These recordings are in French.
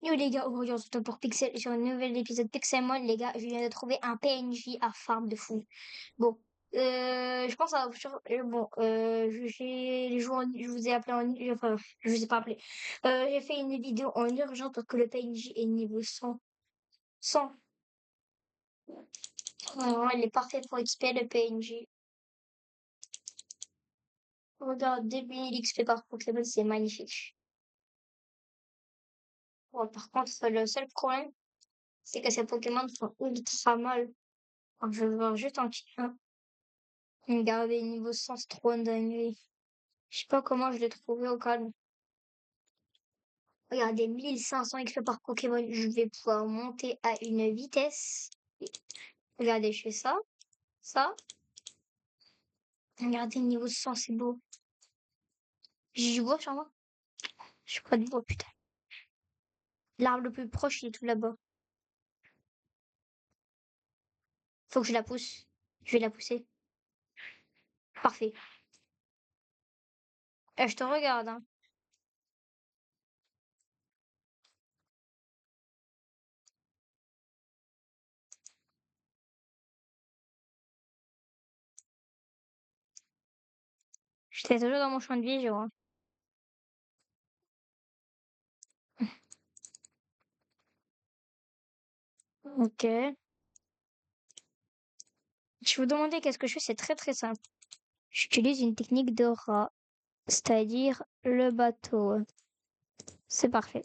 Yo les gars, aujourd'hui on se retrouve pour Pixel sur un nouvel épisode Pixelmon. Les gars, je viens de trouver un PNJ à farm de fou. Bon, je pense à bon, je vous ai appelé enfin, je vous ai pas appelé. J'ai fait une vidéo en urgence parce que le PNJ est niveau 100. 100. Vraiment, il est parfait pour XP le PNJ. Regarde, 2000 XP par Pokémon, c'est magnifique. Bon, par contre, le seul problème, c'est que ces Pokémon sont ultra mal. Alors, je veux voir juste un petit peu. Regardez, niveau 100, c'est trop une dinguerie. Je sais pas comment je l'ai trouvé au calme. Regardez, 1500 XP par Pokémon. Je vais pouvoir monter à une vitesse. Regardez, je fais ça, ça. Regardez, niveau 100, c'est beau. J'ai du bois sur moi. Je suis pas de bois, putain. L'arbre le plus proche, il est tout là-bas. Faut que je la pousse. Je vais la pousser. Parfait. Je te regarde, hein. J'étais toujours dans mon champ de vision, hein. Ok. Je vous demandais qu'est-ce que je fais, c'est très très simple. J'utilise une technique de rat, c'est-à-dire le bateau. C'est parfait.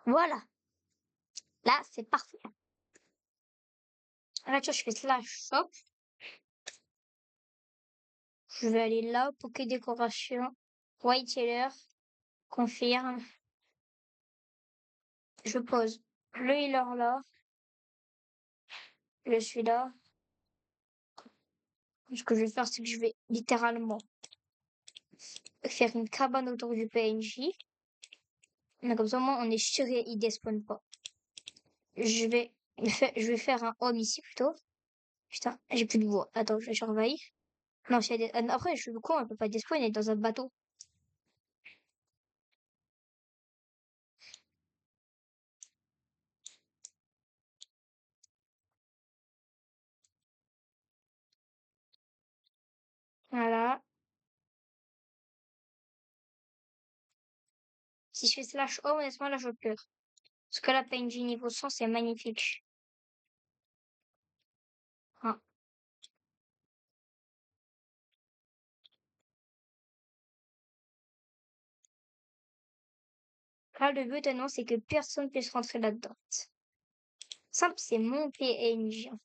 Voilà. Là, c'est parfait. Là, tu vois, je fais slash shop. Je vais aller là, Poké décoration, White Healer, confirme. Je pose le healer là. Je suis là. Ce que je vais faire, c'est que je vais littéralement faire une cabane autour du PNJ. Mais comme ça, moi, on est sûr qu'il despawn pas. Je vais faire un home ici plutôt. Putain, j'ai plus de bois. Attends, je vais surveiller. Non, après, je suis con, elle peut pas despawn, elle est dans un bateau. Voilà. Si je fais slash home, honnêtement, là, je pleure. Parce que la PNJ niveau 100, c'est magnifique. Hein. Là, le but, non, c'est que personne puisse rentrer là-dedans. Simple, c'est mon PNJ. En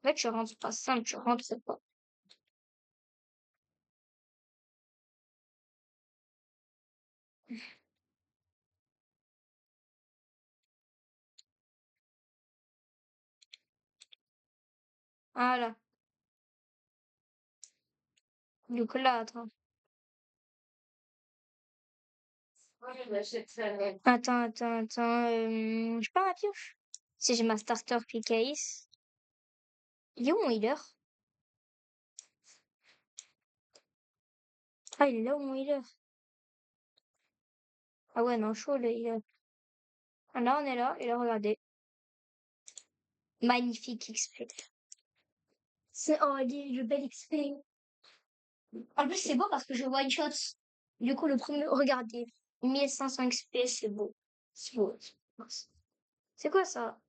fait, tu rentres pas simple, tu rentres pas. Voilà. Du coup, là, attends. Attends. J'ai pas ma pioche. Si j'ai ma starter PKS. Il est où mon healer? Ah, il est là où mon healer? Ah ouais, non, chaud, le healer. Ah, là, on est là, et là, regardez. Magnifique XP. Oh, le bel XP. En plus, c'est beau parce que je one shot. Du coup, le premier, regardez. 1500 XP, c'est beau. C'est beau. C'est quoi ça?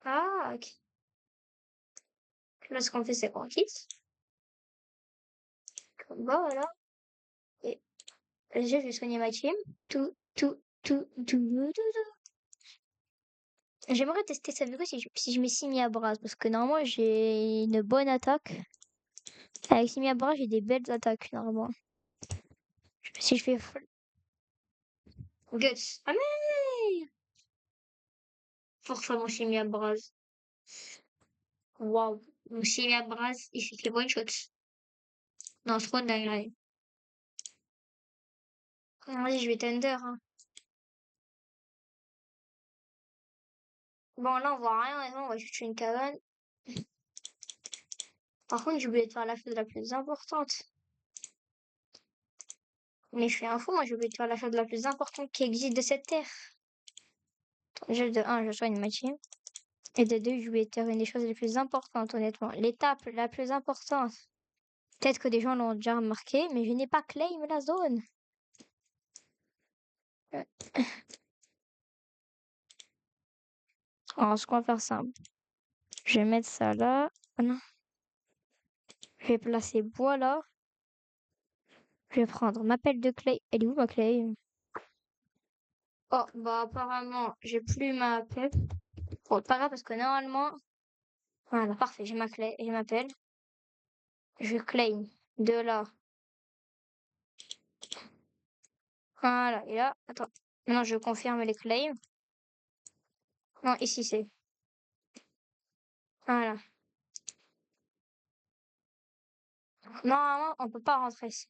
Ah, ok. Là, ce qu'on fait, c'est qu'on quitte. Voilà. Et je vais soigner ma team. Tout. J'aimerais tester ça vidéo si je mets Simi à bras. Parce que normalement, j'ai une bonne attaque. Avec Simi à bras, j'ai des belles attaques, normalement. Si je fais Guts. Ah, mais forcément, Simi à bras. Waouh. Mon Simi à bras, il fait que one shot. Non, c'est trop dingue. Vas-y, je vais Thunder, hein. Bon, là, on voit rien, on va juste une cabane. Par contre, j'ai oublié de faire la chose la plus importante. Mais je suis un fou, moi j'ai oublié de faire la chose la plus importante qui existe de cette terre. Déjà, de un, je soigne ma team. Et de deux, j'ai oublié de faire une des choses les plus importantes, honnêtement. L'étape la plus importante. Peut-être que des gens l'ont déjà remarqué, mais je n'ai pas claim la zone. Alors, ce qu'on va faire simple. Je vais mettre ça là. Ah non. Je vais placer bois là. Je vais prendre ma pelle de clay. Elle est où ma clay? Oh, bah apparemment, j'ai plus ma pelle. Bon, pas grave parce que normalement... Voilà, parfait, j'ai ma clé, j'ai ma pelle. Je claim de là. Voilà, et là, attends. Non, je confirme les claims. Non, ici c'est. Voilà. Normalement, on peut pas rentrer ici.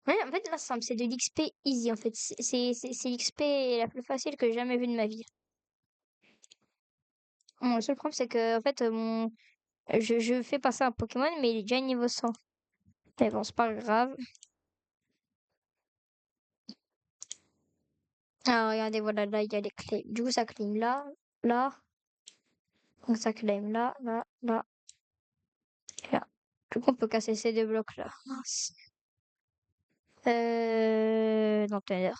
Ouais, en fait, là, c'est de l'XP easy, en fait. C'est l'XP la plus facile que j'ai jamais vue de ma vie. Bon, le seul problème, c'est que, en fait, je fais passer un Pokémon, mais il est déjà niveau 100. Mais bon, c'est pas grave. Ah, regardez, voilà, là, il y a les claims. Du coup, ça claim là, là. Donc, ça claim là, là, là, et là. Du coup, on peut casser ces deux blocs-là. Mince. Non, Thunder.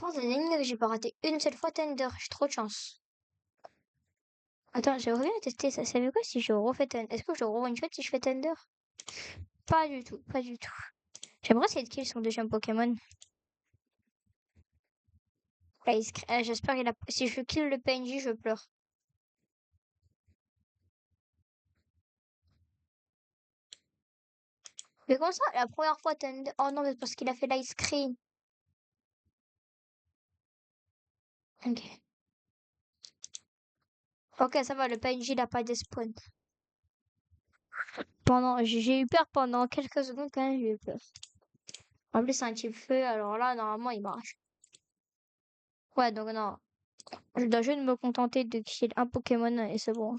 Oh, c'est dingue que j'ai pas raté une seule fois Thunder. J'ai trop de chance. Attends, j'aimerais bien tester ça. Ça veut quoi si je refais Thunder? Est-ce que je re-one shot si je fais Thunder? Pas du tout, pas du tout. J'aimerais essayer de kill son deuxième Pokémon. Là, j'espère qu'il a... Si je kill le PNJ, je pleure. Mais comment ça, la première fois Thunder... Oh non, mais c'est parce qu'il a fait l'ice screen. Ok. Ok, ça va, le PNJ, il a pas de spawn. J'ai eu peur pendant quelques secondes quand même, j'ai eu peur. En plus, c'est un type feu, alors là, normalement, il marche. Ouais, donc non. Je dois juste me contenter de kill un Pokémon et c'est bon.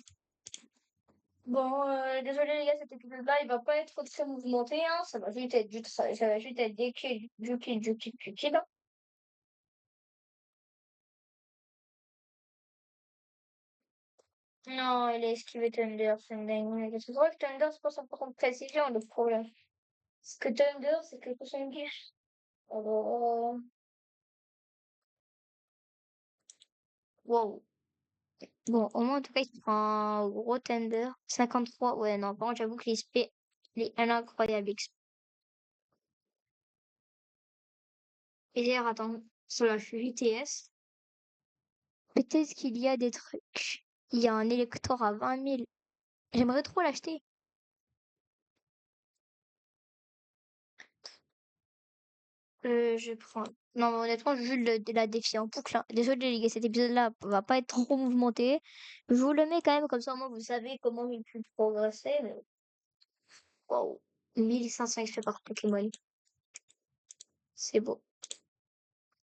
Bon, désolé les gars, cet épisode-là, il va pas être très mouvementé, hein. Ça va juste être, ça va juste être des kills, du kill. Non, il a esquivé Thunder, c'est une dinguerie. C'est vrai que Thunder, c'est pas 100% de précision, le problème. Parce que Thunder, c'est quelque chose de... Alors, wow. Bon, au moins, en tout cas, il prend un gros Thunder. 53, ouais, non, par contre, j'avoue que l'XP, il est un incroyable XP. Et d'ailleurs, attends, sur la VTS, peut-être qu'il y a des trucs. Il y a un élector à 20 000. J'aimerais trop l'acheter. Je prends. Non, mais honnêtement, je de la défier en boucle, hein. Désolé, les gars, cet épisode-là va pas être trop mouvementé. Je vous le mets quand même, comme ça, moi, vous savez comment j'ai pu progresser. Mais... Wow. 1500 XP par Pokémon. C'est beau.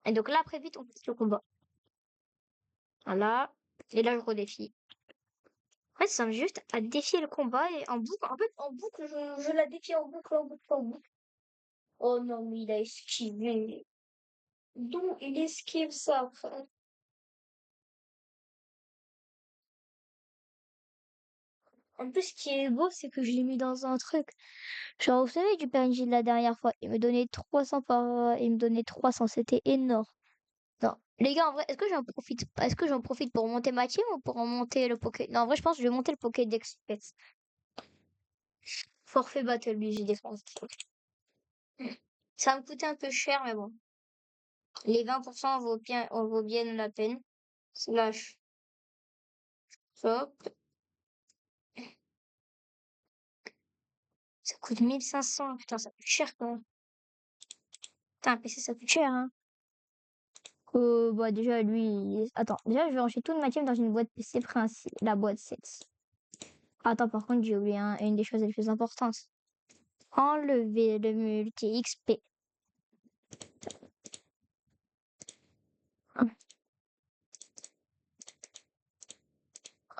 Et donc là, après, vite, on passe le combat. Voilà. Et là, je redéfie. En fait, ça me juste à défier le combat et en boucle. En fait, en boucle, je la défie en boucle, en boucle, en boucle. Oh non, mais il a esquivé. D'où il esquive ça, frère? En plus, ce qui est beau, c'est que je l'ai mis dans un truc. Genre, vous savez, du PNJ de la dernière fois, il me donnait 300 par... Il me donnait 300, c'était énorme. Non. Les gars, en vrai, est-ce que j'en profite pour monter ma team ou pour en monter le Poké... Non, en vrai, je pense que je vais monter le Pokédex. Forfait Battle, lui, j'ai dépensé. Ça va me coûter un peu cher, mais bon. Les 20% vaut bien la peine. Slash shop. Ça coûte 1500. Putain, ça coûte cher, quand même. Putain, un PC, ça coûte cher, hein. Bah, déjà, lui... Attends, déjà, je vais ranger toute ma team dans une boîte PC principale. La boîte 7. Attends, par contre, j'ai oublié une des choses les plus importantes. Enlever le multi XP.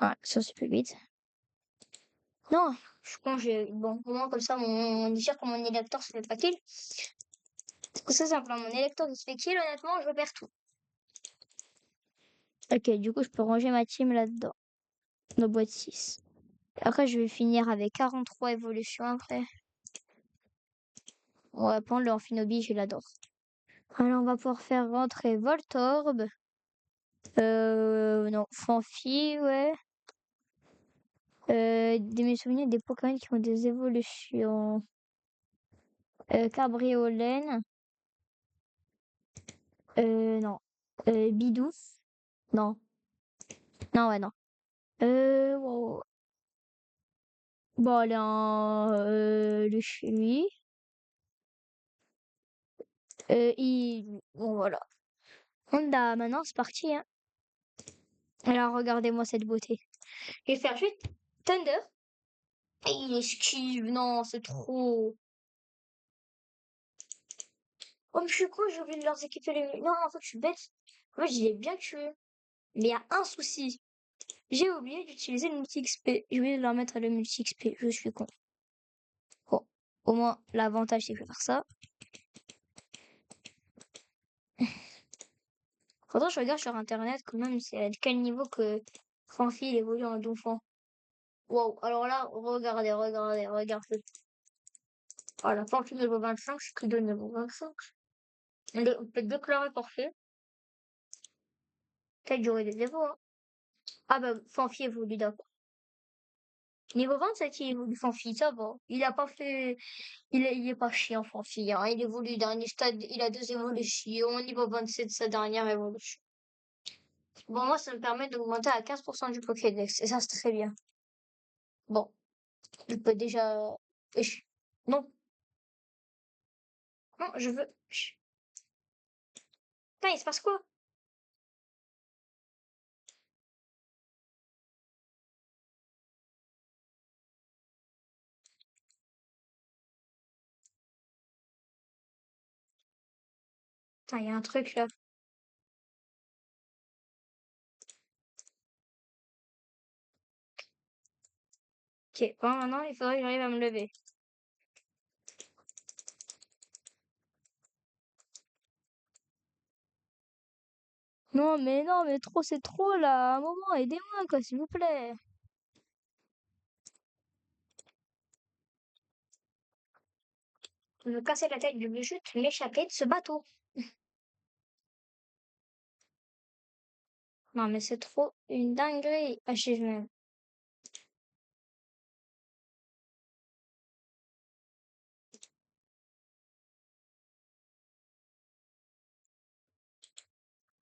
Ouais, ça c'est plus vite. Non, je pense que bon, au moins comme ça, dire que mon électeur se fait pas kill. C'est simple, hein, mon électeur il se fait kill, honnêtement, je perds tout. Ok, du coup, je peux ranger ma team là-dedans, dans boîte 6. Après, je vais finir avec 43 évolutions après. On va prendre le Amphinobi, je l'adore. Alors, on va pouvoir faire rentrer Voltorb. Non, Fanfi, ouais. De mes souvenirs, des Pokémon qui ont des évolutions. Cabriolène. Non. Bidoof. Non. Non, ouais, non. Wow. Bon, allez, le chui. Bon, voilà. Honda, maintenant, c'est parti, hein. Alors, regardez-moi cette beauté. Je vais faire juste Thunder. Et il esquive, non, c'est trop. Oh, mais je suis con, j'ai oublié de leur équiper les... Non, en fait, je suis bête. En fait, je l'ai bien tué. Mais il y a un souci. J'ai oublié d'utiliser le multi-XP. J'ai oublié de leur mettre le multi-XP. Je suis con. Bon, au moins, l'avantage, c'est que je vais faire ça. Pourtant, je regarde sur Internet, quand même, c'est à quel niveau que Fanfi il évolue en Donphan. Wow, alors là, regardez. Voilà, Fanfi niveau 25, Scrido niveau 25. On peut déclarer forfait. Peut-être j'aurai des défauts, hein. Ah bah, Fanfi évolue d'accord. Niveau 27, il évolue Fanfi, ça va. Il a pas fait... il est pas chiant, Fanfi, hein. Il évolue dernier stade, il a 2 évolutions. Niveau 27, sa dernière évolution. Bon, moi, ça me permet d'augmenter à 15% du Pokédex. Et ça, c'est très bien. Bon, je peux déjà... Non, non, je veux... Putain, il se passe quoi? Putain, il y a un truc là. Ok, bon, maintenant, il faudrait que j'arrive à me lever. Non, mais trop, c'est trop là. Un moment, aidez-moi, quoi, s'il vous plaît. Me casser la tête, je veux juste m'échapper de ce bateau. Non, mais c'est trop une dinguerie. Achievement.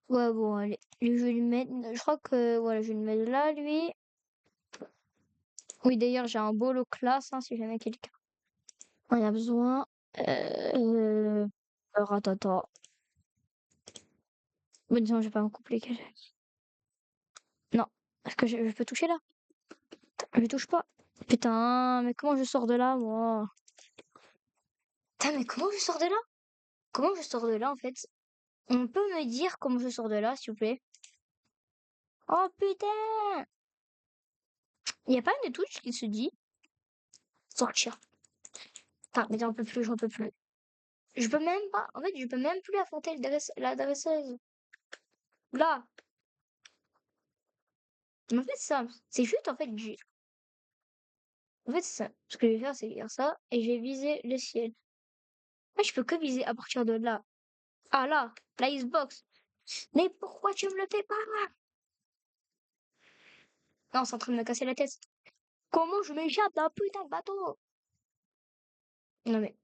Ouais, bon, allez. Je vais lui mettre... Je crois que, voilà, je vais le mettre là, lui. Oui, d'ailleurs, j'ai un bolo classe, hein, si jamais quelqu'un en a besoin. Alors, attends. Bon, disons, je vais pas me compliquer. Non. Est-ce que je peux toucher là? Je touche pas. Putain, mais comment je sors de là, moi? Putain, mais comment je sors de là? Comment je sors de là, en fait? On peut me dire comment je sors de là, s'il vous plaît? Oh, putain! Il y a pas une touche qui se dit sortir. Putain, mais j'en peux plus. Je peux même pas, en fait, je peux même plus affronter la dresseuse. Là. Mais en fait, ça, c'est juste, en fait, en fait, c'est ça. Ce que je vais faire, c'est lire ça, et je vais viser le ciel. Moi, je peux que viser à partir de là. Ah, là, la Xbox. Mais pourquoi tu me le fais pas? Non, c'est en train de me casser la tête. Comment je m'échappe d'un putain de bateau? Non, mais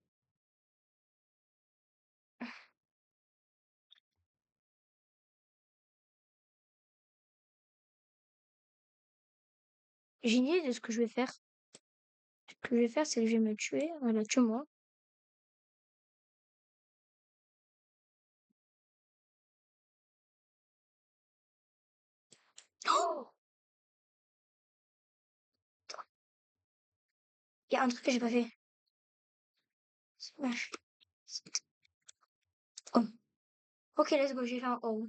j'ai une idée de ce que je vais faire. Ce que je vais faire, c'est que je vais me tuer. Voilà, tue-moi. Oh! Il y a un truc que j'ai pas fait. Smash. Oh. Ok, let's go, j'ai fait un oh.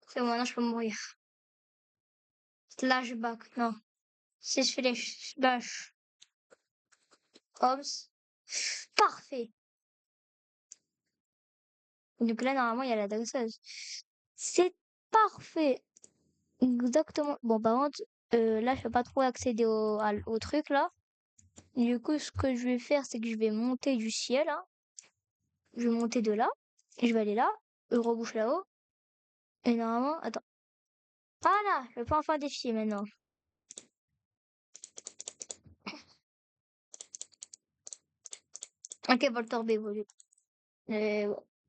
C'est bon, maintenant je peux mourir. Slashback, non. C'est slash. Hobbs. Parfait. Donc là, normalement, il y a la dresseuse. C'est parfait. Exactement. Bon, par contre, là, je peux pas trop accéder au truc, là. Du coup, ce que je vais faire, c'est que je vais monter du ciel, hein. Je vais monter de là. Et je vais aller là. Je rebouche là-haut. Et normalement, attends. Ah là, je vais pas enfin défier maintenant. Ok, Voltorb évolue.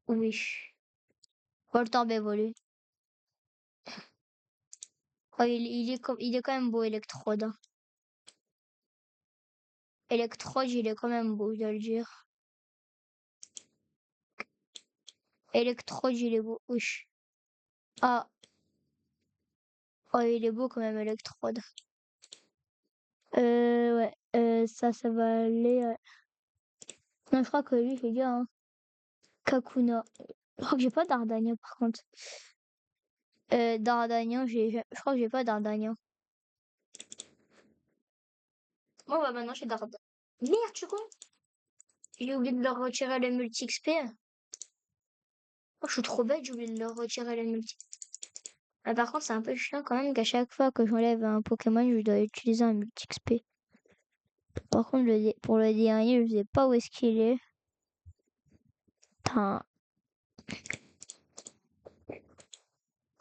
Oui. Voltorb évolue. Oh, il est quand même beau, Electrode, hein. Electrode, il est quand même beau, je dois le dire. Electrode, il est beau. Wesh. Ah, oh, il est beau quand même, Electrode. Ouais. Ça va aller. Non, je crois que lui, c'est bien, hein. Kakuna. Je crois que j'ai pas d'Ardania, par contre. D'Ardania, je crois que j'ai pas d'Ardania. Bon, bah maintenant, j'ai Dardania. Merde, tu con! J'ai oublié de leur retirer le multi-XP. Oh, je suis trop bête, j'ai oublié de leur retirer le multi. Ah, par contre, c'est un peu chiant quand même qu'à chaque fois que j'enlève un Pokémon, je dois utiliser un multi-XP. Par contre, pour le dernier, je sais pas où est-ce qu'il est. Putain.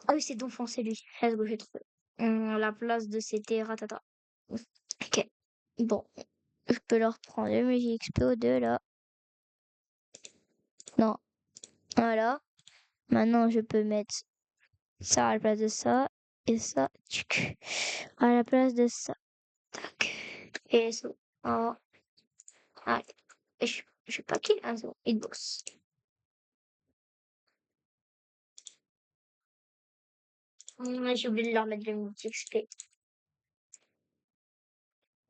Ah oui, c'est Donphan, c'est lui. Let's go, j'ai trouvé. À la place de c'était Ratata. Ok. Bon, je peux leur prendre le multi-XP au 2 là. Non. Voilà. Maintenant, je peux mettre ça à la place de ça. Et ça, tchic, à la place de ça. Tac. Et ça. Oh. Ah. Et je sais pas qui. Ah, c'est bon. Hitbox. J'ai oublié de leur mettre le multi-XP.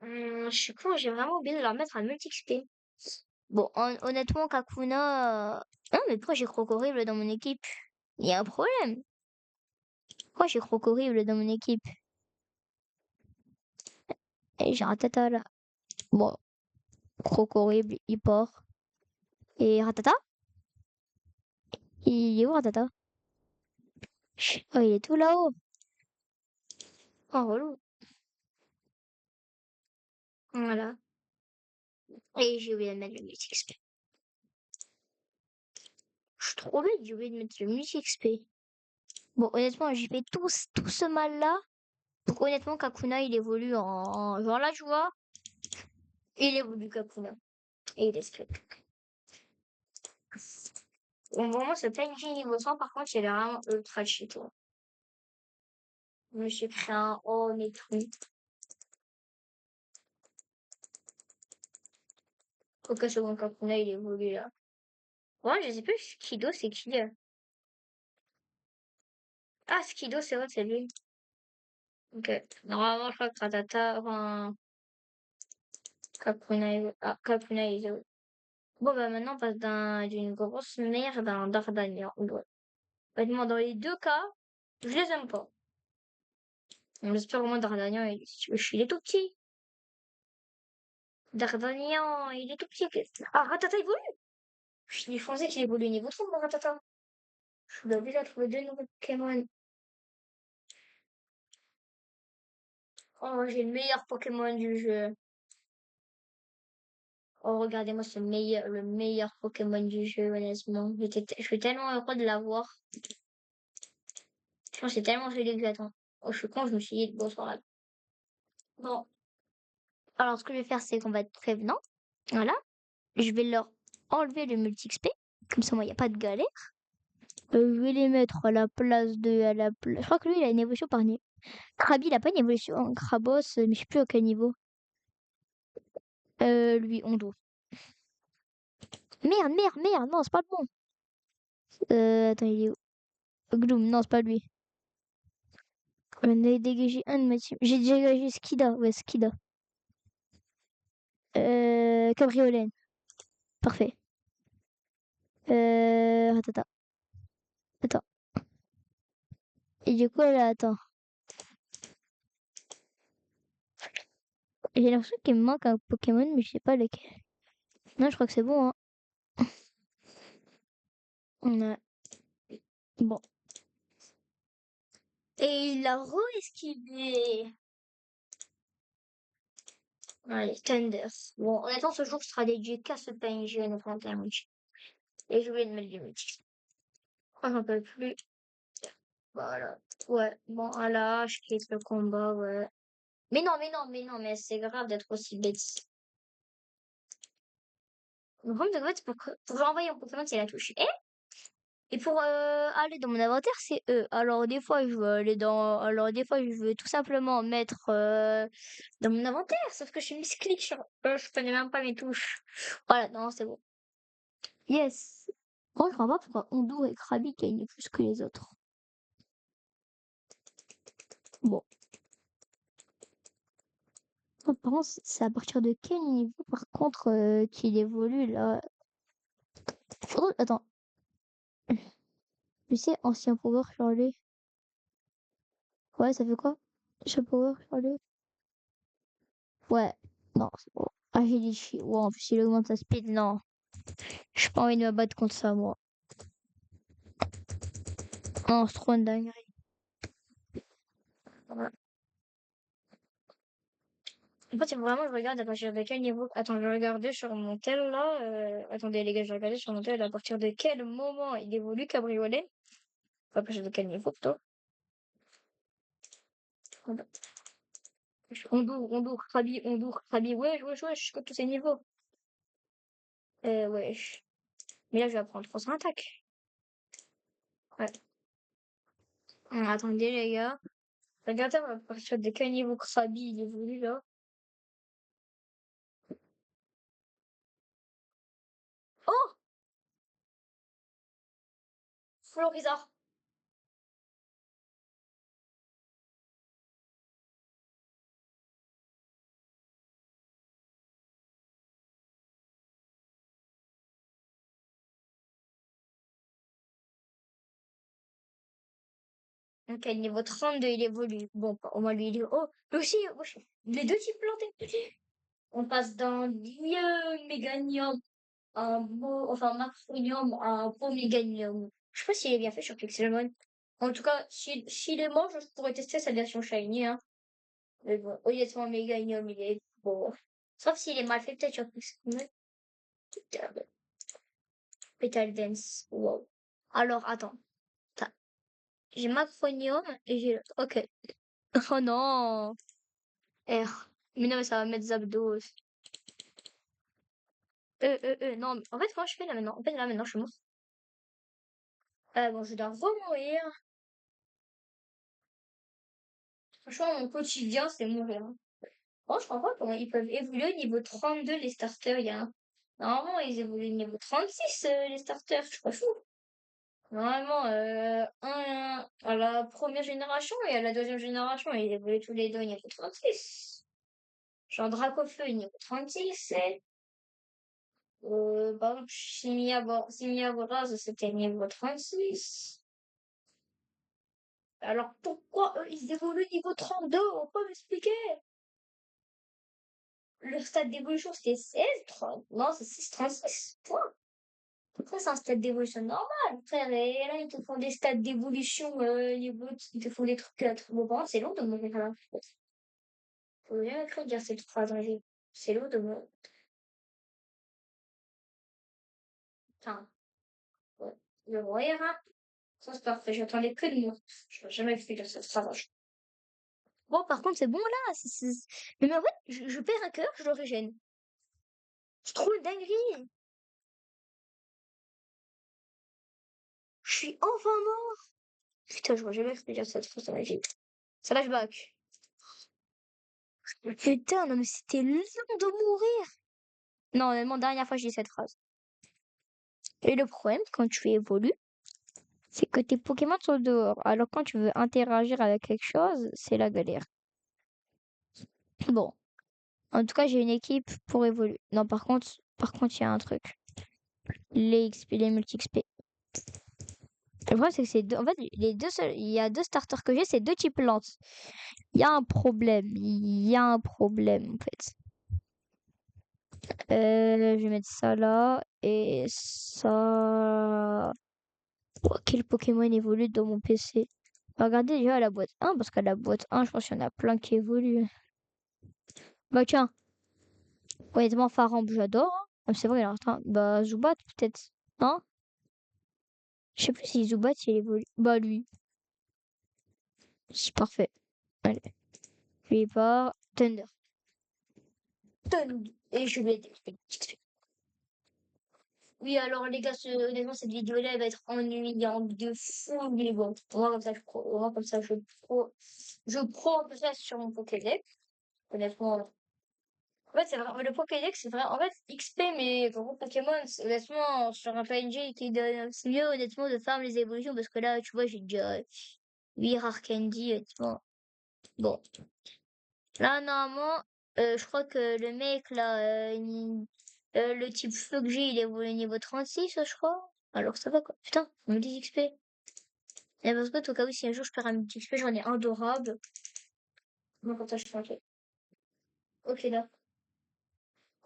Je suis con, j'ai vraiment oublié de leur mettre un multi-XP. Bon, honnêtement, Kakuna. Non, mais pourquoi j'ai Crocorible dans mon équipe? Il y a un problème. Pourquoi j'ai Crocorible dans mon équipe? Et j'ai Ratata là. Bon, Crocorible, il part. Et Ratata? Il est où Ratata? Oh, il est tout là-haut. Oh, relou. Voilà. Et j'ai oublié de mettre le multi-XP. Je suis trop bête, j'ai oublié de mettre le multi-XP. Bon, honnêtement, j'ai fait tout ce mal-là. Donc, honnêtement, Kakuna, il évolue genre là, tu vois, il évolue Kakuna. Et il est script. Bon, vraiment, ce PNJ niveau 100, par contre, il est vraiment ultra cheat, toi. Je me suis pris un oh, mais tout. Aucun second Kakuna, il évolue là. Ouais, je sais plus, Skido, c'est qui là? Ah, Skido, c'est vrai, c'est lui. Ok. Normalement, je crois que Ratata, enfin, Kakuna, Kakuna, il est. Bon, bah maintenant, on passe d'une grosse merde à un Dardania. Ouais. Honnêtement, dans les deux cas, je les aime pas. J'espère au moins Dardania, il est tout petit. Dardania, il est tout petit. Ah, Ratata évolue! Je pensais qu'il évolue niveau 3, mon Ratata. Je dois déjà trouver deux nouveaux Pokémon. Oh, j'ai le meilleur Pokémon du jeu. Oh, regardez-moi le meilleur Pokémon du jeu, honnêtement. Je suis tellement heureux de l'avoir. Je pense que c'est tellement joli que j'attends. Oh, je suis con, je me suis dit, bonsoir. Bon, alors ce que je vais faire, c'est qu'on va être prévenant. Voilà. Je vais leur enlever le multi-XP. Comme ça, moi, il n'y a pas de galère. Je vais les mettre à la place de. Je crois que lui, il a une évolution par niveau. Krabi, il a pas une évolution en Krabos, mais je sais plus à quel niveau. Lui, Hondo. Merde, non, c'est pas le bon. Attends, il est où? Gloom, non, c'est pas lui. J'en ai dégagé un de ma team. J'ai dégagé Skida, ouais, Skida. Cabriolet, parfait. Attends. Attends. Et du coup, là, attends. J'ai l'impression qu'il me manque un Pokémon, mais je sais pas lequel. Non, je crois que c'est bon, hein. Ouais. Bon. Et il a re-esquivé. Allez, Thunder. Bon, honnêtement, ce jour sera dédié qu'à ce PNJ à notre multi. Et je vais mettre du multi. Oh, j'en peux plus. Voilà. Ouais, bon, là, je quitte le combat, ouais. Mais c'est grave d'être aussi bête. Le problème de bête, pour envoyer un Pokémon, c'est la touche E. Et pour aller dans mon inventaire, c'est E. Alors des fois, je veux aller dans. Alors des fois, je veux tout simplement mettre dans mon inventaire. Sauf que je suis misclick sur E, je connais même pas mes touches. Voilà, non, c'est bon. Yes. Moi, je comprends pas pourquoi Hondo et Krabi gagnent plus que les autres. Bon. Par contre, c'est à partir de quel niveau, par contre, qu'il évolue là? Oh, attends. Tu sais, ancien power Charlie. Ouais, ça fait quoi? Ancien power Charlie. Ouais. Non, c'est bon. Agility. Ouais, en plus, il augmente sa speed. Non. J'ai pas envie de me battre contre ça, moi. Non, c'est trop une dinguerie. Voilà. En fait, vraiment, je regarde à partir de quel niveau. Attends, je regardais sur mon tel là. Attendez, les gars, je regardais sur mon tel à partir de quel moment il évolue Cabriolet. Enfin, à partir de quel niveau plutôt. Voilà. Krabi. Ouais, je tous ces niveaux. Ouais. Mais là, je vais apprendre 300 attaques. Ouais. Attendez, les gars. Regardez à partir de quel niveau Krabi il évolue là. Oh! Floriza. Ok, niveau 32, il évolue. Bon, au moins lui, il est haut. Lui aussi, wesh, les deux types plantés. On passe d'un vieux méganium à un beau, enfin, macronium à un beau méganium. Je sais pas s'il est bien fait sur Pixelmon. En tout cas, s'il est mort, je pourrais tester sa version shiny, hein. Mais bon, honnêtement, méganium, il est beau. Sauf s'il est mal fait, peut-être sur Pixelmon. Petal Dance. Wow. Alors, attends. J'ai macronium et j'ai l'autre. Ok. Oh non! R. Mais non, mais ça va mettre Zapdos. Non, mais en fait, comment je fais là maintenant? En fait, là maintenant, je suis morte. Bon, je dois remourir. Franchement, mon quotidien, c'est mourir, hein. Bon, je comprends pas comment ils peuvent évoluer au niveau 32, les starters. Normalement, ils évoluent au niveau 36, les starters. Je suis pas fou. Normalement, à la première génération et à la deuxième génération, ils évoluent tous les deux au niveau 36. Genre Dracofeu, niveau 36. Par exemple, Chimia c'était niveau 36. Alors pourquoi eux, ils évoluent niveau 32? On peut m'expliquer? Le stade d'évolution, c'était 16, 30. Non, c'est 6, 36. Point. Après, c'est un stade d'évolution normal, frère. Et là, ils te font des stades d'évolution, niveau, ils te font des trucs, bon, par contre, c'est long de mourir là. Faut bien écrire dire cette phrase, hein, c'est long de mourir. Enfin, ouais. Je vais mourir, hein. Ça, c'est parfait. J'attendais que de mourir. Je vais jamais écrire dire cette phrase. Bon, par contre, c'est bon là. Mais en fait, je perds un cœur, je le régène. C'est trop une dinguerie. Je suis enfin mort. Putain, je vois jamais faire cette phrase dans ma vie. Flashback. Putain, non mais c'était long de mourir. Non, honnêtement, dernière fois, j'ai dit cette phrase. Et le problème, quand tu évolues, c'est que tes Pokémon sont dehors. Alors quand tu veux interagir avec quelque chose, c'est la galère. Bon, en tout cas, j'ai une équipe pour évoluer. Non, par contre, il y a un truc. Les XP, les multi-XP. Le problème, c'est que c'est deux. En fait, il y a deux starters que j'ai, c'est deux types lance. Il y a un problème. Il y a un problème, en fait. Je vais mettre ça là. Et ça. Oh, quel Pokémon évolue dans mon PC? Regardez déjà la boîte 1, parce qu'à la boîte 1, je pense qu'il y en a plein qui évoluent. Bah tiens, honnêtement, Faramb, j'adore, hein. Ah, c'est vrai, il y en a un. Bah, Zubat, peut-être. Non? Je sais plus si Zubat, il évolue. Bah, lui. C'est parfait. Allez. Lui part. Thunder. Thunder. Et je vais Oui, alors les gars, honnêtement, cette vidéo-là, elle va être ennuyante de fou, mais bon, moi, comme ça, moi, comme ça, je prends un peu ça sur mon Pokédex. Honnêtement, en fait, c'est vrai, le Pokédex, c'est vrai, en fait, XP, mais gros Pokémon, honnêtement, sur un PNG qui donne, c'est mieux, honnêtement, de faire les évolutions, parce que là, tu vois, j'ai déjà 8 Rare Candy, honnêtement. Bon. Là, normalement, je crois que le mec, là, le type feu que j'ai, il est au niveau 36, je crois. Alors, ça va, quoi. Putain, on me dit XP. Et parce que, au cas où, si un jour je perds un multi XP, j'en ai un adorable. Moi, comme ça, je fais un truc. Ok, là.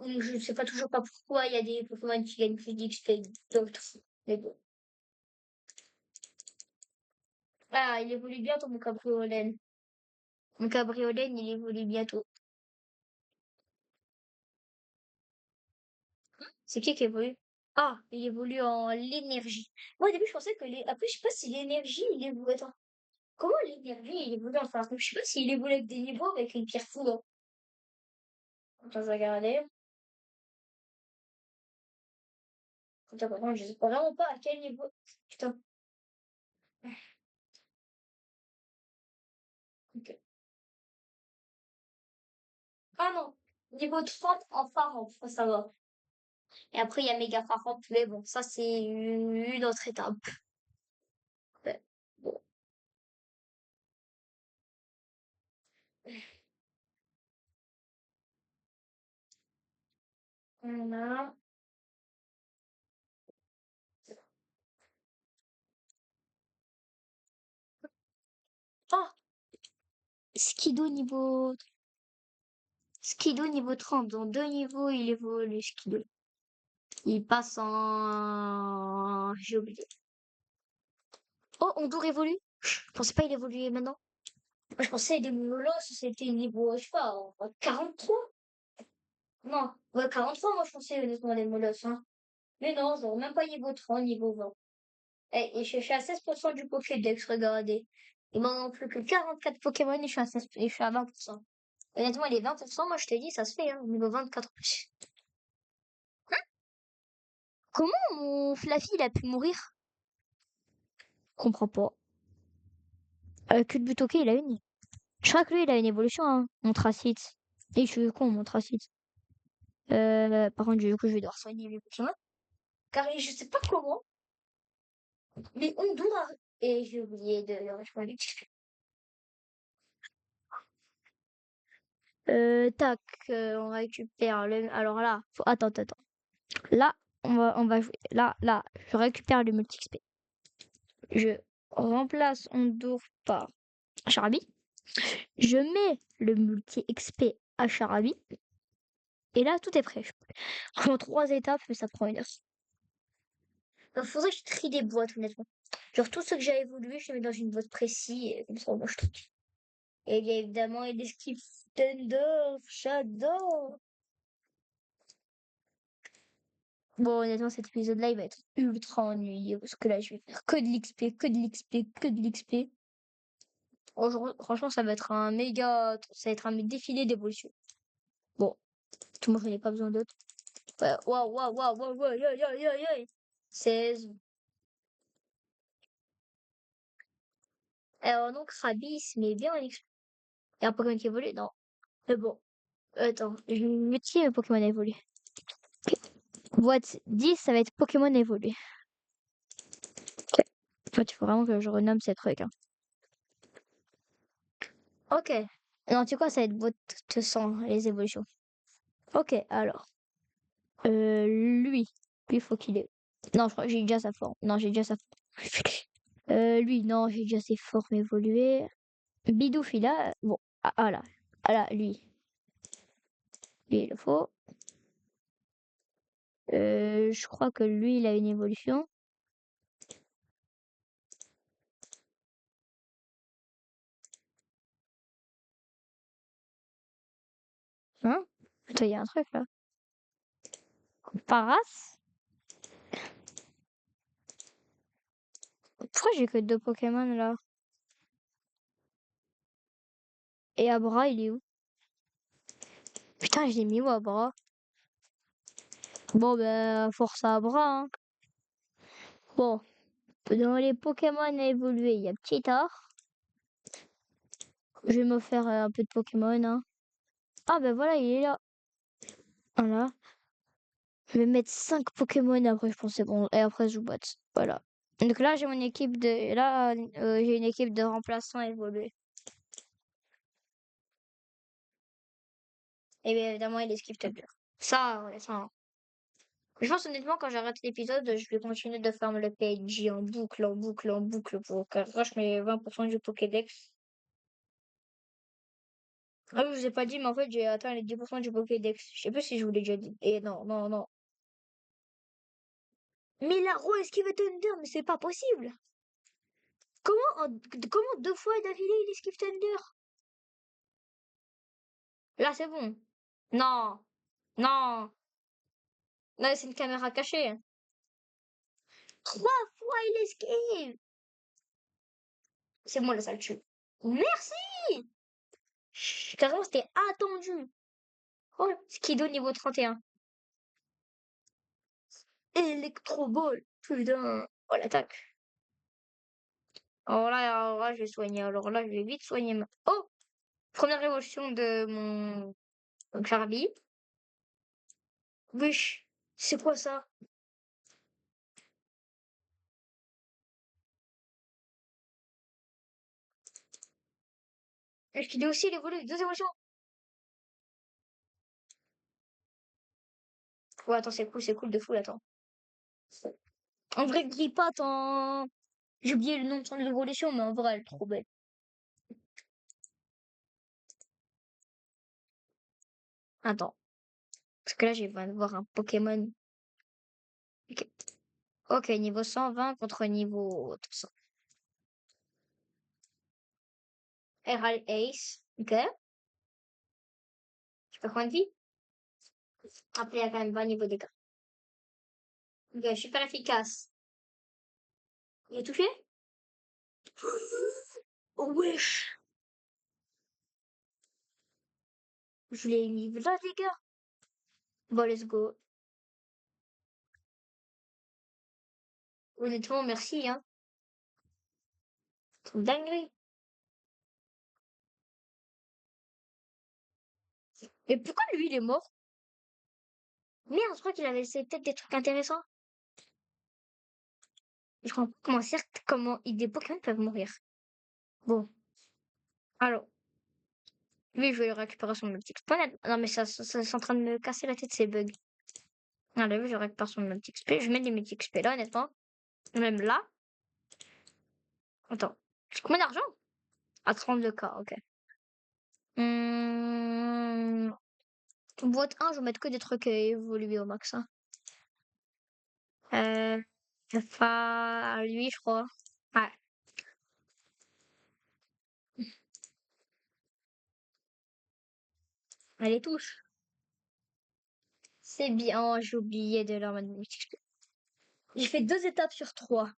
Je sais pas toujours pas pourquoi il y a des Pokémon qui gagnent plus d'XP que d'autres. Mais bon. Ah, il évolue bientôt, mon cabriolet. Mon cabriolet, il évolue bientôt. C'est qui évolue? Ah, il évolue en l'énergie. Moi, au début, je pensais que les. Après, je sais pas si l'énergie, il évolue. Attends. Comment l'énergie, il évolue enfin? Je sais pas s'il évolue avec des niveaux avec une pierre foudre. Attends, je vais regarder. Attends, par contre, je sais vraiment pas à quel niveau. Putain. Ok. Ah non. Niveau 30 en phare, faut savoir. Et après, il y a méga phare, mais bon, ça, c'est une autre étape. Ouais. Bon. On a. Ah! Skido Skido niveau 30. Dans deux niveaux, il évolue Skido. Il passe en. J'ai oublié. Oh, Ondour évolue? Je pensais pas il évoluait maintenant. Moi, je pensais les Molos, c'était niveau, je sais pas, 43. Non, ouais, 43, moi, je pensais honnêtement les Molos, hein. Mais non, genre, même pas niveau 30, niveau 20. Et je suis à 16% du Pokédex, regardez. Il m'en manque plus que 44 Pokémon et je suis à 16, et je suis à 20%. Honnêtement, les 20%, moi, je te dis, ça se fait, hein, niveau 24. Comment mon Fluffy, il a pu mourir? Je comprends pas. Culbutoke, il a une. Je crois que lui, il a une évolution, hein, mon Tracite. Et je suis con, mon Tracite. Par contre, du coup, je vais devoir soigner mes Pokémon. Car je sais pas comment, mais on doit. Et j'ai oublié de le rejoindre. Tac, on récupère le. Alors là, attends, attends, attends. Là, on va jouer. Là, je récupère le multi-XP. Je remplace Ondour par Charabi. Je mets le multi-XP à Charabi. Et là, tout est prêt. En 3 étapes, mais ça prend 1 heure. Il faudrait que je trie des boîtes, honnêtement. Genre, tout ce que j'ai évolué, je les mets dans une boîte précise, et comme ça, moi, je trie. Et bien évidemment, il y a des skips Thunder, j'adore. Bon, honnêtement, cet épisode-là, il va être ultra ennuyeux, parce que là, je vais faire que de l'XP, que de l'XP, que de l'XP. Franchement, ça va être un défilé d'évolution. Bon, tout le monde, je n'ai pas besoin d'autre. Ouais, waouh, waouh, waouh, waouh, waouh, aïe, aïe, aïe, aïe. 16. Alors, donc, Rabis, mais bien en XP. Il y a un Pokémon qui évolue? Non. Mais bon, attends, je vais multiplier mes Pokémon évoluer. Boîte 10, ça va être Pokémon évolué. En fait, il faut vraiment que je renomme ces trucs, hein. Ok. Non, tu sais quoi, ça va être boîte 100, les évolutions. Ok, alors. Lui. Lui, faut qu'il ait. Non, je crois que j'ai déjà sa forme. Non, j'ai déjà sa forme. Lui, non, j'ai déjà ses formes évoluées. Bidoof, il a... Bon, là. Ah là, lui. Lui, il le faut. Je crois que lui, il a une évolution. Hein? Attends, il y a un truc là. Paras? Pourquoi j'ai que deux Pokémon là? Et Abra, il est où? Putain, je l'ai mis où Abra? Bon, ben, force à Abra, hein. Bon, dans les Pokémon à évoluer, il y a Ptitard. Je vais me faire un peu de Pokémon, hein. Ah, ben voilà, il est là. Voilà. Je vais mettre 5 Pokémon après, je pense que c'est bon. Et après, je joue botte. Voilà. Donc là, j'ai mon équipe de. Là, j'ai une équipe de remplaçants évolués. Et bien évidemment, il esquive Tumblr. Ça, ouais, ça, hein. Je pense honnêtement, quand j'arrête l'épisode, je vais continuer de faire le PNJ en boucle, en boucle, en boucle pour que je rush mes 20% du Pokédex. Ah oui, je vous ai pas dit, mais en fait, j'ai atteint les 10% du Pokédex. Je sais pas si je vous l'ai déjà dit. Et non, non, non. Mais la roue esquive Thunder, mais c'est pas possible! Comment 2 fois d'affilée il esquive Thunder? Là, c'est bon. Non, non, là, c'est une caméra cachée. 3 fois il esquive! C'est moi là, ça le tue. Merci! Carrément, c'était attendu. Oh, Skido niveau 31. Electro Ball. Putain. Oh, l'attaque. Alors là, je vais soigner. Alors là, je vais vite soigner ma... Oh! Première évolution de mon Charlie. Wesh. C'est quoi ça? Est-ce qu'il est aussi, il évolue. 2 évolutions. Ouais, attends, c'est cool de fou, là, attends. En vrai, Grippat en... J'ai oublié le nom de son évolution, mais en vrai, elle est trop belle. Attends. Parce que là, je viens de voir un Pokémon. Ok, ok, niveau 120 contre niveau 300. RL Ace. Ok. Je peux combien de vie? Après, il y a quand même 20 niveaux dégâts. Ok, super efficace. Il est touché? Oh, wesh! Je l'ai mis 20 dégâts. Bon, let's go. Honnêtement, merci, hein. C'est une dinguerie. Mais pourquoi lui, il est mort? Merde, je crois qu'il avait laissé peut-être des trucs intéressants. Je comprends pas comment des Pokémon peuvent mourir. Bon, alors, lui, je vais récupérer son multi-XP. Non, mais ça, c'est en train de me casser la tête, ces bugs. Allez, je récupère son multi-XP. Je mets des multi-XP là, honnêtement. Même là. Attends, c'est combien d'argent? À 32K, ok. Hum... Boîte 1, je vais mettre que des trucs évolués au max, hein. Euh, Alpha, lui, je crois. Ouais. Allez, touche. C'est bien. Oh, j'ai oublié de leur mettre des multi-XP. J'ai fait 2 étapes sur 3.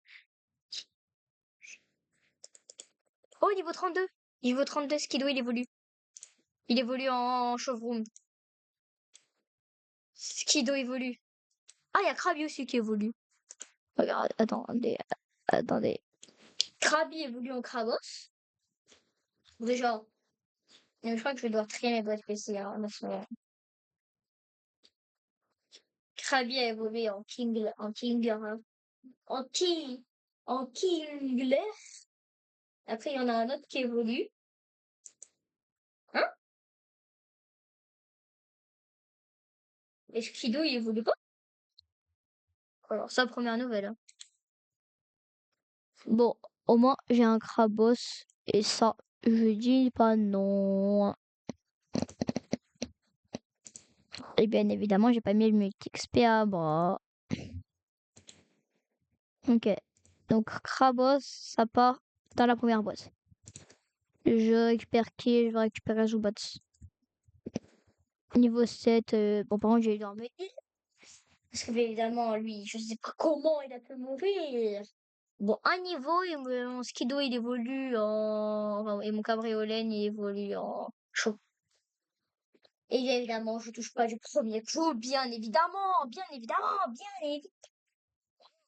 Oh, niveau 32. Niveau 32, Skido, il évolue. Il évolue en Chevroom. Skido évolue. Ah, il y a Krabi aussi qui évolue. Regarde, attendez. Krabi évolue en Krabos. Déjà, je crois que je vais devoir trier mes boîtes PC. Hein, Krabi a évolué en King, en King, en Kingler. Après, il y en a un autre qui évolue. Hein? Et Skido, il évolue pas? Alors, ça, première nouvelle, hein. Bon, au moins j'ai un Krabos. Et ça, je dis pas non. Et bien évidemment, j'ai pas mis le multi-XP à bras. Ok. Donc Krabos, ça part dans la première boîte. Je récupère qui? Je vais récupérer Zubats. Niveau 7, bon par contre j'ai dormi. Parce que bien évidemment, lui, je sais pas comment il a pu mourir. Bon, un niveau, et mon Skido il évolue en. Enfin, et mon Cabriolet il évolue en chaud. Et bien évidemment, je touche pas du premier coup, bien évidemment, bien évidemment, bien évidemment.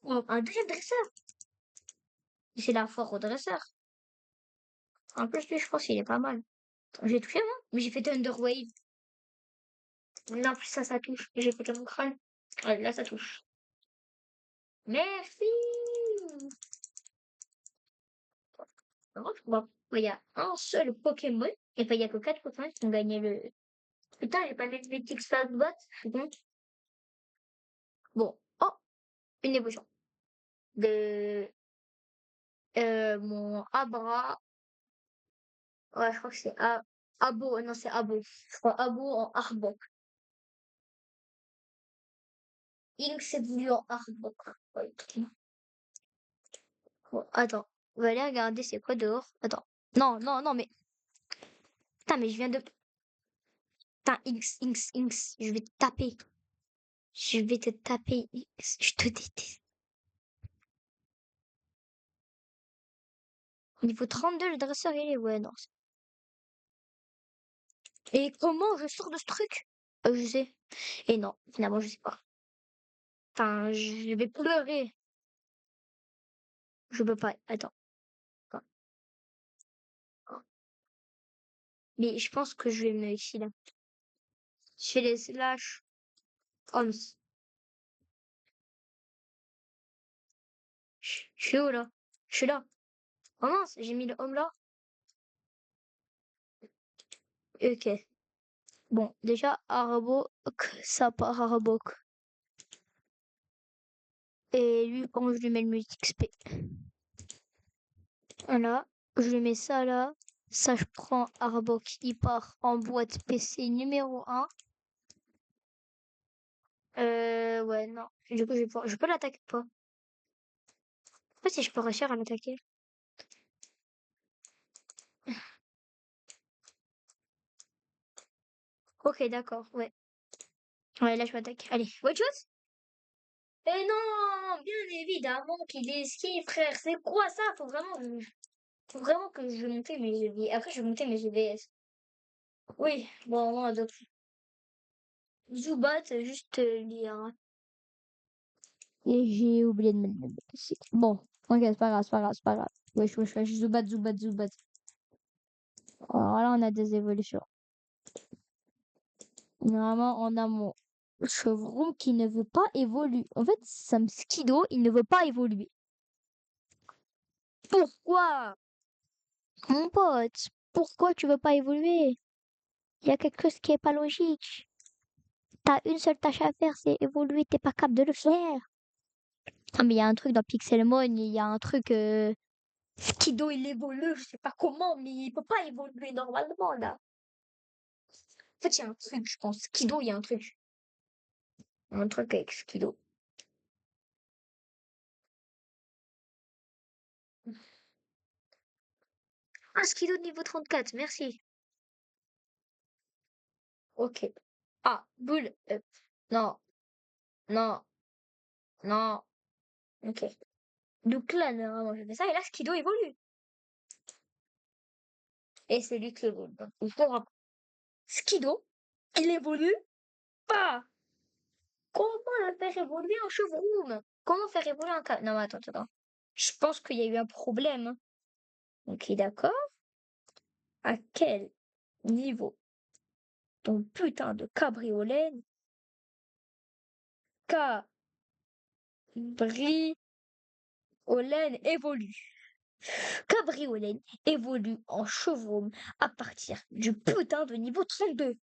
Oh, un deuxième dresseur. C'est la foire au dresseur. En plus, lui, je pense qu'il est pas mal. J'ai touché, moi, mais j'ai fait Thunder Wave. Là, en plus, ça touche. J'ai fait mon crâne. Ouais, là, ça touche. Merci. Par contre, bon, il y a un seul Pokémon. Et pas il y a que 4 Pokémon qui ont gagné le. Putain, j'ai pas mis le Mythic Spazbot. Je suis con. Bon. Oh, une évolution. De. Mon Abra. Ouais, je crois que c'est Abo. Non, c'est Abo. Je crois Abo en Arbok. Inks évolue en Arbok. Ouais, bon, attends. On va aller regarder c'est quoi dehors. Attends. Non, non, non, mais. Putain, mais je viens de. Putain, Inks. Je vais te taper. Je vais te taper, Inks. Je te déteste. Niveau 32, le dresseur, il est. Ouais, non. Et comment je sors de ce truc? Je sais. Et non, finalement, je sais pas. Enfin, je vais pleurer. Je peux pas. Attends. Attends. Mais je pense que je vais me ici, là. Je fais les slash homes. Je suis où, là? Je suis là. Oh mince, j'ai mis le home là. Ok. Bon, déjà, Arbok, ça part Arbok. Et lui, quand je lui mets le multi-XP. Voilà. Je lui mets ça là. Ça, je prends Arbok. Il part en boîte PC numéro 1. Ouais, non. Du coup, je peux l'attaquer ou pas? En fait, si je peux réussir à l'attaquer. Ok, d'accord, ouais. Ouais, là, je m'attaque. Allez, autre chose? Eh non, bien évidemment qu'il est ski, frère. C'est quoi ça? Faut vraiment que je monte mes GV. Après, je vais monter mes GVS. Oui, bon, moi, donc, Zubat, juste lire. Et j'ai oublié de mettre le ici. Bon, ok, c'est pas grave, c'est pas grave, c'est pas grave. Wesh, wesh, wesh, Zubat. Alors là, on a des évolutions. Normalement, on a mon chevron qui ne veut pas évoluer. En fait, Sam Skido, il ne veut pas évoluer. Pourquoi? Mon pote, pourquoi tu veux pas évoluer? Il y a quelque chose qui est pas logique. T'as une seule tâche à faire, c'est évoluer, t'es pas capable de le faire. Ah, mais il y a un truc dans Pixelmon, il y a un truc. Skido, il évolue, je sais pas comment, mais il peut pas évoluer normalement, là. En fait, il y a un truc, je pense. Skido, il y a un truc. Un truc avec Skido. Ah, Skido de niveau 34, merci. Ok. Ah, boule. Non, non, non. Ok. Donc là, normalement, je fais ça, et là, Skido évolue. Et c'est lui qui évolue. Donc, il faut rappeler. Skido, il évolue pas. Comment le faire évoluer en chevroom? Comment faire évoluer un cas? Non, mais attends. Je pense qu'il y a eu un problème, hein. Ok, d'accord. À quel niveau ton putain de cabriolet cabriolet évolue? Cabriolet évolue en chevroom à partir du putain de niveau 32.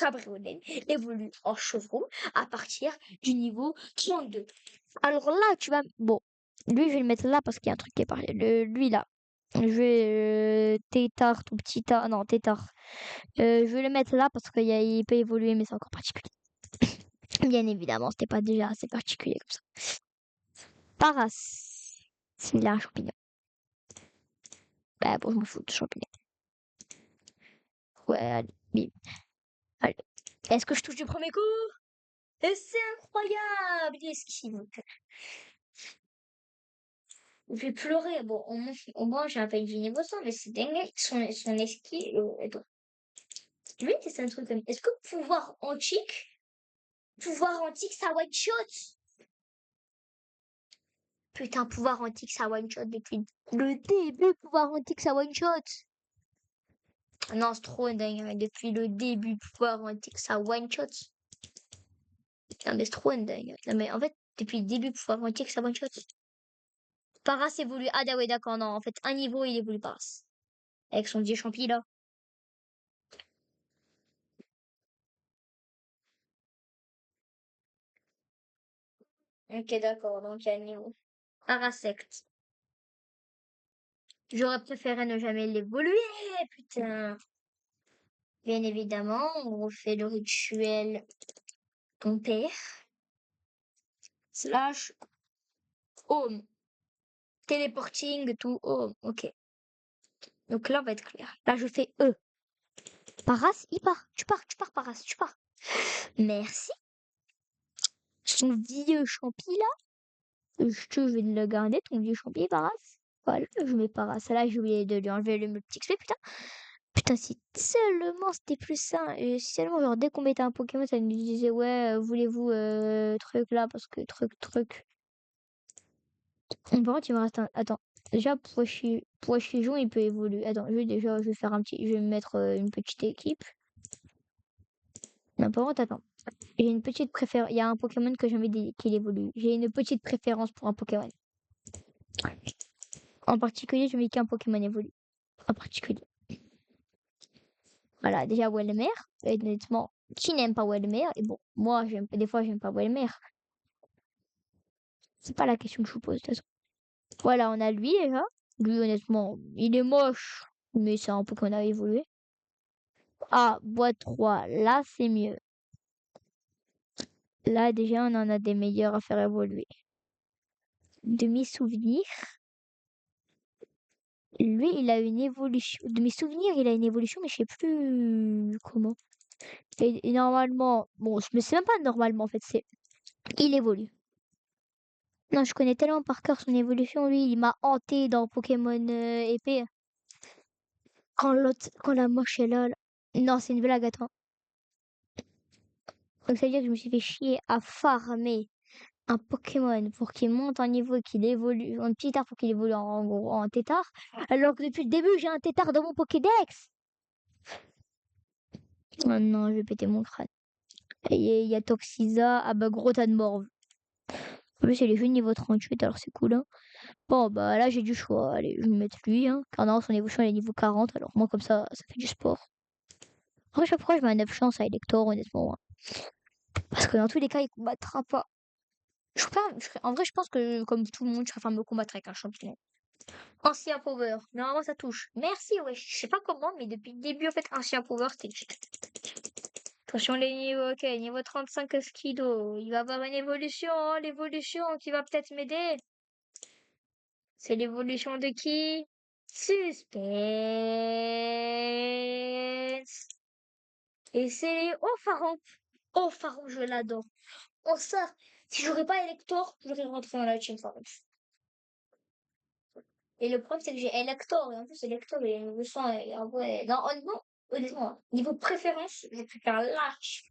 cabriolet évolue en chevreau à partir du niveau 32. Alors là, tu vas... Bon, lui, je vais le mettre là parce qu'il y a un truc qui est parti. Lui, là. Je vais... Tétard, tout petit tard. Non, Tétard. Je vais le mettre là parce qu'il peut évoluer, mais c'est encore particulier. Bien évidemment, c'était pas déjà assez particulier comme ça. Paras. Il a un champignon. Bah bon, je m'en fous de champignon. Ouais, allez, bim. Allez. Est-ce que je touche du premier coup? Et c'est incroyable! Il esquive. Je vais pleurer. Bon, au moins j'ai un peu de niveau 100, mais c'est dingue. Son esquive. Attends. Lui, c'est un truc comme. Est-ce que pouvoir antique, ça one shot? Putain, pouvoir antique, ça one shot depuis le début. Pouvoir antique, ça one shot. Non, c'est trop dingue. Hein. Depuis le début, pouvoir antique, ça one shot. Non, mais c'est trop dingue. Non, mais en fait, depuis le début, pouvoir antique, ça one shot. Paras évolue. Ah, ouais, d'accord, non. En fait, un niveau, il évolue Paras. Avec son dieu champi, là. Ok, d'accord, donc il y a un niveau. Parasect. J'aurais préféré ne jamais l'évoluer, putain. Bien évidemment, on refait le rituel ton père. Slash home. Teleporting to home. Ok. Donc là, on va être clair. Là, je fais E. Paras, il part. Tu pars, Paras, tu pars. Merci. Son vieux champi, là. Je vais le garder, ton vieux champi, Paras. Voilà, je mets Paras. Là, j'ai oublié de lui enlever le petit XP, putain. Putain, si seulement c'était plus ça. Et si seulement, genre, dès qu'on mettait un Pokémon, ça nous disait, ouais, voulez-vous truc là, parce que truc. Par contre, il me reste un. Attends. Déjà, Poichijon, il peut évoluer. Attends, je vais faire un petit. Je vais me mettre une petite équipe. Non, par contre, attends. J'ai une petite préférence. Il y a un Pokémon que j'ai envie qu'il évolue. J'ai une petite préférence pour un Pokémon. En particulier, je veux qu'un Pokémon évolue. En particulier. Voilà, déjà Welmer. Honnêtement, qui n'aime pas Welmer? Et bon, moi, des fois, j'aime pas Welmer. C'est pas la question que je vous pose, de toute façon. Voilà, on a lui déjà. Lui, honnêtement, il est moche. Mais c'est un Pokémon à évoluer. Ah, boîte 3. Là, c'est mieux. Là, déjà, on en a des meilleurs à faire évoluer. Demi-souvenir. Lui, il a une évolution. De mes souvenirs, il a une évolution, mais je sais plus comment. Et normalement, bon, mais c'est même pas normalement en fait, il évolue. Non, je connais tellement par cœur son évolution, lui, il m'a hanté dans Pokémon épée. Quand la moche est là. Non, c'est une blague, attends. Donc ça veut dire que je me suis fait chier à farmer un Pokémon pour qu'il monte en niveau et qu'il évolue, un petit tard pour qu'il évolue en tétard, alors que depuis le début, j'ai un tétard dans mon Pokédex. Oh non, je vais péter mon crâne. Et il y a Toxiza, ah bah gros tas de morve. En plus, il est juste niveau 38, alors c'est cool. Hein. Bon, bah là, j'ai du choix. Allez, je vais mettre lui. Hein. Car non, son évolution, elle est niveau 40, alors moi, comme ça fait du sport. Après, chaque fois, je mets un 9 chance à Elector, honnêtement. Hein. Parce que dans tous les cas, il combattra pas. En vrai, je pense que, comme tout le monde, je préfère me combattre avec un champion. Ancien power. Normalement, ça touche. Merci, ouais. Je sais pas comment, mais depuis le début, en fait, ancien power, c'était... Attention, les niveaux, ok, niveau 35 Skido. Il va avoir une évolution, hein, l'évolution qui va peut-être m'aider. C'est l'évolution de qui? Suspense. Et c'est les Opharon. Opharon, je l'adore. Oh ça, si j'aurais pas Elector, j'aurais rentré dans la Team Pharon. Et le problème, c'est que j'ai Elector. Et en plus, Elector, il est niveau 100. Et en vrai, non, honnêtement, niveau préférence, je préfère l'Arch.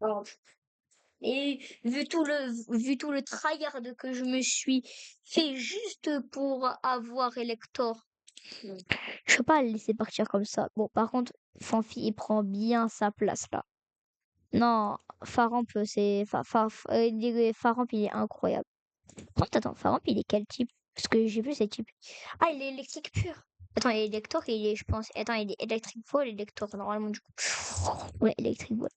Et vu tout le tryhard que je me suis fait juste pour avoir Elector, je peux pas le laisser partir comme ça. Bon, par contre, Fanfi, il prend bien sa place là. Non, Faramp, Faramp, il est incroyable. Par contre, attends, Faramp, il est quel type? Parce que j'ai vu ces types. Ah, il est électrique pur. Attends, il est Elector, il est, je pense. Attends, il est Electric Ball, Elector, normalement, du coup. Ouais, Electric Ball.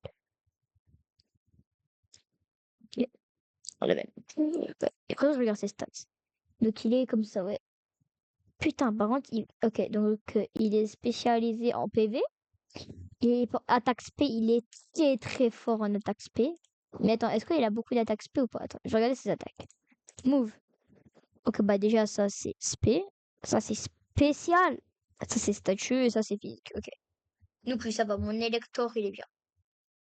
On le même. Ouais. Et après, je regarde ses stats. Donc, il est comme ça, ouais. Putain, par contre, ok, donc il est spécialisé en PV. Et pour attaque spé, il est très très fort en attaque spé. Mais attends, est-ce qu'il a beaucoup d'attaque spé ou pas? Attends, je vais regarder ses attaques. Move. Ok, bah déjà, ça c'est spé. Ça c'est spécial. Ça c'est statut et ça c'est physique. Ok. Donc lui, ça va. Mon élector, il est bien.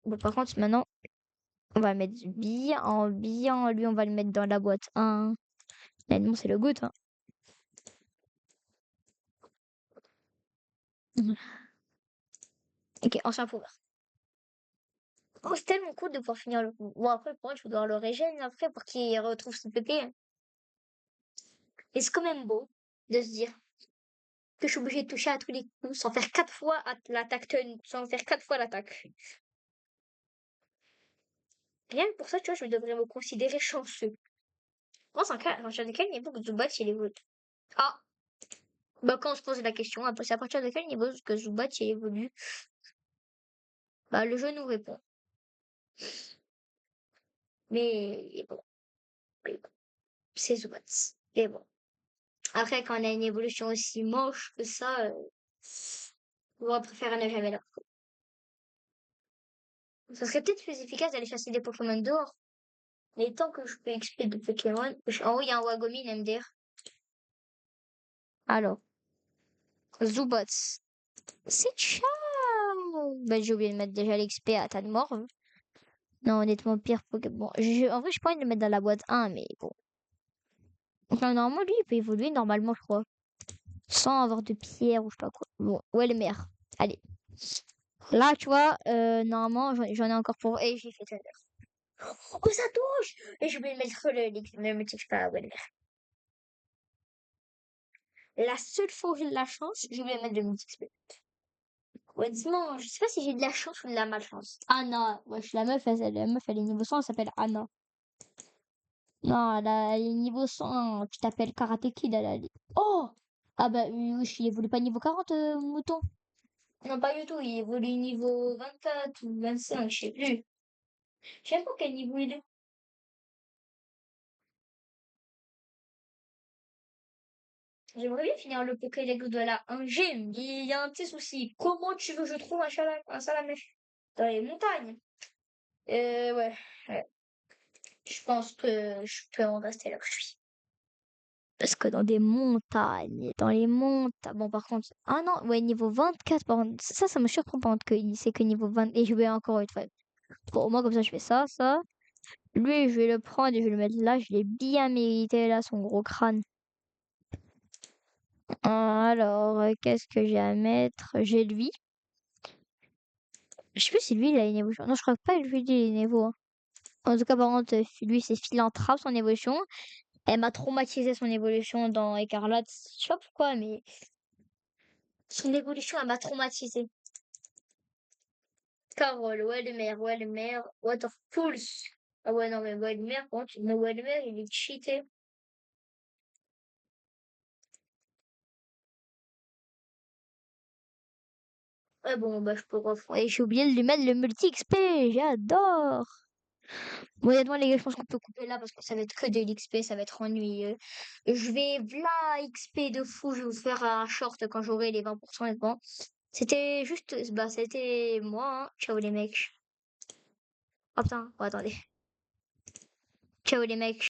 Bon, par contre, maintenant, on va le mettre bien. Lui, on va le mettre dans la boîte 1. Maintenant, c'est le goût, hein. Mhm. Ok, ancien pouvoir. Oh, c'est tellement cool de pouvoir finir le coup. Bon, après, pour moi, je vais devoir le régène après pour qu'il retrouve son PP. Et c'est quand même beau de se dire que je suis obligée de toucher à tous les coups sans faire 4 fois l'attaque, sans faire 4 fois l'attaque. Rien que pour ça, tu vois, je devrais me considérer chanceux. Moi, c'est un cas, à partir de quel niveau que Zubat il évolue? Ah, bah quand on se pose la question, après, c'est à partir de quel niveau que Zubat il évolue? Bah le jeu nous répond. Mais bon, c'est Zubat. Mais bon. Après, quand on a une évolution aussi moche que ça, on préfère ne jamais là. Ça serait peut-être plus efficace d'aller chasser des Pokémon dehors. Mais tant que je peux XP de Pokémon, en haut il y a un Wagomine MDR. Alors, Zubats. C'est ciao! Bah, j'ai oublié de mettre déjà l'XP à tas de morts. Non, honnêtement, pire Pokémon. En vrai, je pas envie de le mettre dans la boîte 1, mais bon. Enfin, normalement, lui, il peut évoluer normalement, je crois. Sans avoir de pierre ou je sais pas quoi. Bon, ouais, le maire. Allez. Là, tu vois, normalement, j'en ai encore pour. Et j'ai fait Thunder. Oh, ça touche! Et je vais mettre le multi-XP à Welmer. La seule fois où j'ai de la chance, je vais mettre le multi-XP. Honnêtement, je sais pas si j'ai de la chance ou de la malchance. Anna, wesh, la meuf, elle est niveau 100, elle s'appelle Anna. Non, elle est niveau 100, tu t'appelles Karate Kid, Oh! Ah bah, wesh, il évolue pas niveau 40, mouton. Non, pas du tout, il évolue niveau 24 ou 25, je sais plus. Je sais pas quel niveau il est. J'aimerais bien finir le Pokédex de la 1G, mais il y a un petit souci. Comment tu veux que je trouve un Salamèche? Dans les montagnes? Ouais, ouais. Je pense que je peux en rester là où je suis. Parce que dans les montagnes. Bon, par contre, ah non, ouais, niveau 24, par contre, ça me surprend par contre que c'est que niveau 20. Et je vais encore une fois. Bon, au moins, comme ça, je fais ça. Lui, je vais le prendre et je vais le mettre là. Je l'ai bien mérité, là, son gros crâne. Alors, qu'est-ce que j'ai à mettre? J'ai lui. Je sais plus si lui, il a une évolution. Non, je crois pas que lui, il a une évo, hein. En tout cas, par contre, lui, c'est Philanthrope, son évolution. Elle m'a traumatisé son évolution dans Écarlate. Je sais pas pourquoi, mais son évolution, elle m'a traumatisé. Carole, Welmer, Waterpulse. Ah ouais, non, mais Welmer, par contre, le Welmer, il est cheaté. Ouais, bon, bah, je peux refaire. Et j'ai oublié de lui mettre le multi-XP, j'adore. Bon, honnêtement, les gars, je pense qu'on peut couper là parce que ça va être que de l'XP, ça va être ennuyeux. Je vais, v'là XP de fou, je vais vous faire un short quand j'aurai les 20%, honnêtement. C'était juste, bah, c'était moi, hein. Ciao les mecs. Oh putain, oh, attendez. Ciao les mecs.